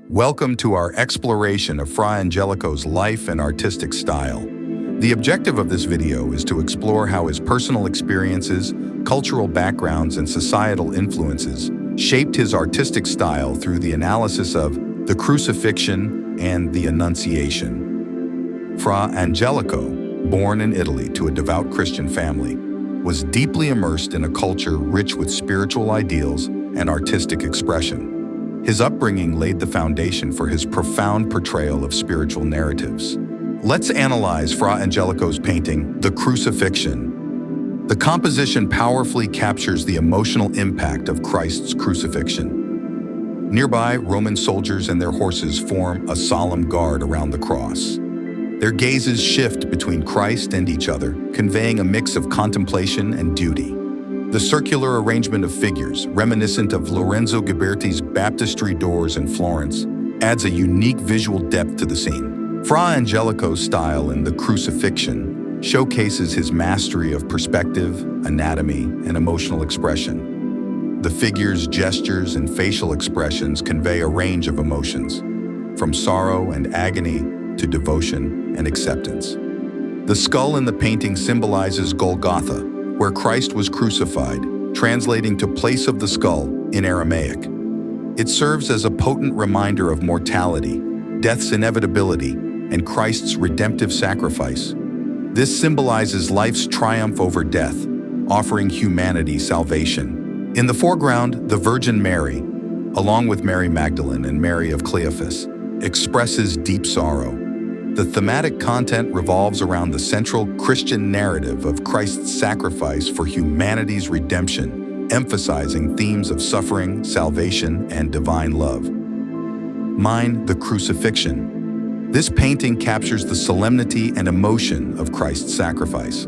Welcome to our exploration of Fra Angelico's life and artistic style. The objective of this video is to explore how his personal experiences, cultural backgrounds, and societal influences shaped his artistic style through the analysis of the Crucifixion and the Annunciation. Fra Angelico, born in Italy to a devout Christian family, was deeply immersed in a culture rich with spiritual ideals and artistic expression. His upbringing laid the foundation for his profound portrayal of spiritual narratives. Let's analyze Fra Angelico's painting, The Crucifixion. The composition powerfully captures the emotional impact of Christ's crucifixion. Nearby, Roman soldiers and their horses form a solemn guard around the cross. Their gazes shift between Christ and each other, conveying a mix of contemplation and duty. The circular arrangement of figures, reminiscent of Lorenzo Ghiberti's baptistry doors in Florence, adds a unique visual depth to the scene. Fra Angelico's style in The Crucifixion showcases his mastery of perspective, anatomy, and emotional expression. The figures' gestures and facial expressions convey a range of emotions, from sorrow and agony to devotion and acceptance. The skull in the painting symbolizes Golgotha, where Christ was crucified, translating to place of the skull in Aramaic. It serves as a potent reminder of mortality, death's inevitability, and Christ's redemptive sacrifice. This symbolizes life's triumph over death, offering humanity salvation. In the foreground, the Virgin Mary, along with Mary Magdalene and Mary of Cleophas, expresses deep sorrow. The thematic content revolves around the central Christian narrative of Christ's sacrifice for humanity's redemption, emphasizing themes of suffering, salvation, and divine love. The Crucifixion. This painting captures the solemnity and emotion of Christ's sacrifice.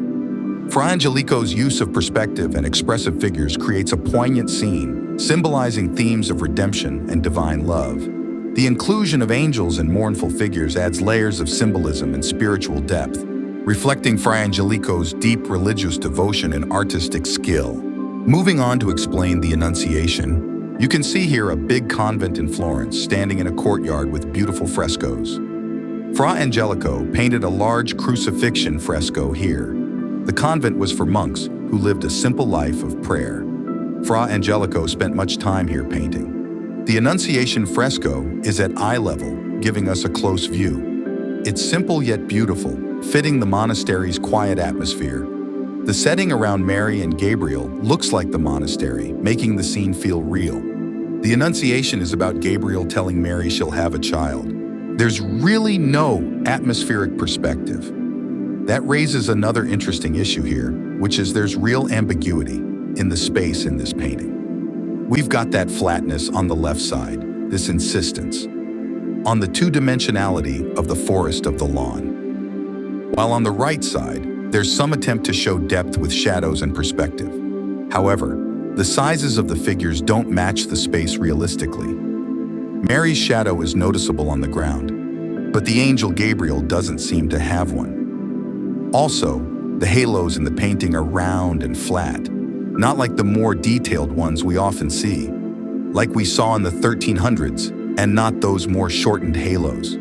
Fra Angelico's use of perspective and expressive figures creates a poignant scene, symbolizing themes of redemption and divine love. The inclusion of angels and mournful figures adds layers of symbolism and spiritual depth, reflecting Fra Angelico's deep religious devotion and artistic skill. Moving on to explain the Annunciation, you can see here a big convent in Florence standing in a courtyard with beautiful frescoes. Fra Angelico painted a large crucifixion fresco here. The convent was for monks who lived a simple life of prayer. Fra Angelico spent much time here painting. The Annunciation fresco is at eye level, giving us a close view. It's simple yet beautiful, fitting the monastery's quiet atmosphere. The setting around Mary and Gabriel looks like the monastery, making the scene feel real. The Annunciation is about Gabriel telling Mary she'll have a child. There's really no atmospheric perspective. That raises another interesting issue here, which is there's real ambiguity in the space in this painting. We've got that flatness on the left side, this insistence, on the two-dimensionality of the forest of the lawn. While on the right side, there's some attempt to show depth with shadows and perspective. However, the sizes of the figures don't match the space realistically. Mary's shadow is noticeable on the ground, but the angel Gabriel doesn't seem to have one. Also, the halos in the painting are round and flat, not like the more detailed ones we often see, like we saw in the 1300s, and not those more shortened halos.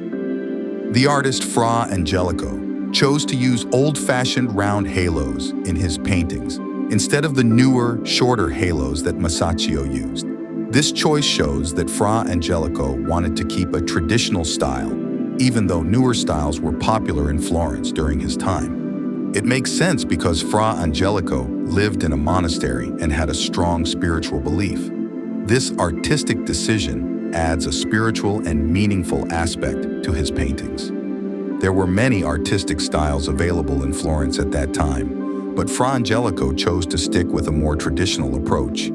The artist Fra Angelico chose to use old-fashioned round halos in his paintings, instead of the newer, shorter halos that Masaccio used. This choice shows that Fra Angelico wanted to keep a traditional style, even though newer styles were popular in Florence during his time. It makes sense because Fra Angelico lived in a monastery and had a strong spiritual belief. This artistic decision adds a spiritual and meaningful aspect to his paintings. There were many artistic styles available in Florence at that time, but Fra Angelico chose to stick with a more traditional approach.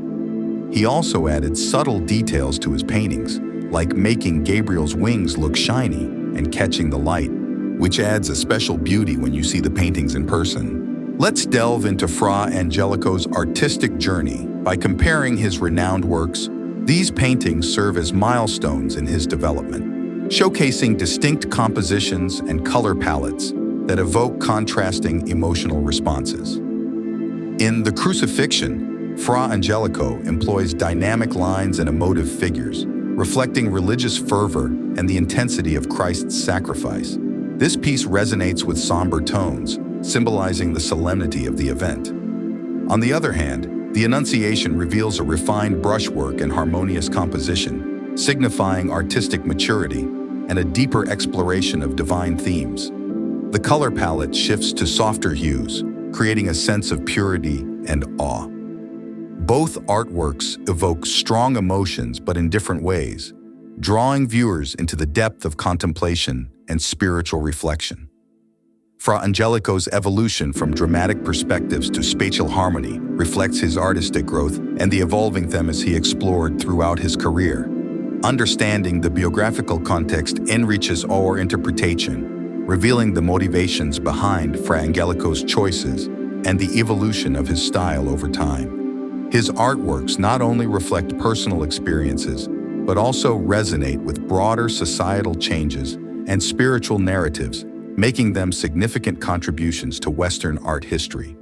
He also added subtle details to his paintings, like making Gabriel's wings look shiny and catching the light, which adds a special beauty when you see the paintings in person. Let's delve into Fra Angelico's artistic journey by comparing his renowned works. These paintings serve as milestones in his development, showcasing distinct compositions and color palettes that evoke contrasting emotional responses. In The Crucifixion, Fra Angelico employs dynamic lines and emotive figures, reflecting religious fervor and the intensity of Christ's sacrifice. This piece resonates with somber tones, symbolizing the solemnity of the event. On the other hand, the Annunciation reveals a refined brushwork and harmonious composition, signifying artistic maturity and a deeper exploration of divine themes. The color palette shifts to softer hues, creating a sense of purity and awe. Both artworks evoke strong emotions but in different ways, drawing viewers into the depth of contemplation and spiritual reflection. Fra Angelico's evolution from dramatic perspectives to spatial harmony reflects his artistic growth and the evolving themes he explored throughout his career. Understanding the biographical context enriches our interpretation, revealing the motivations behind Fra Angelico's choices and the evolution of his style over time. His artworks not only reflect personal experiences, but also resonate with broader societal changes and spiritual narratives, making them significant contributions to Western art history.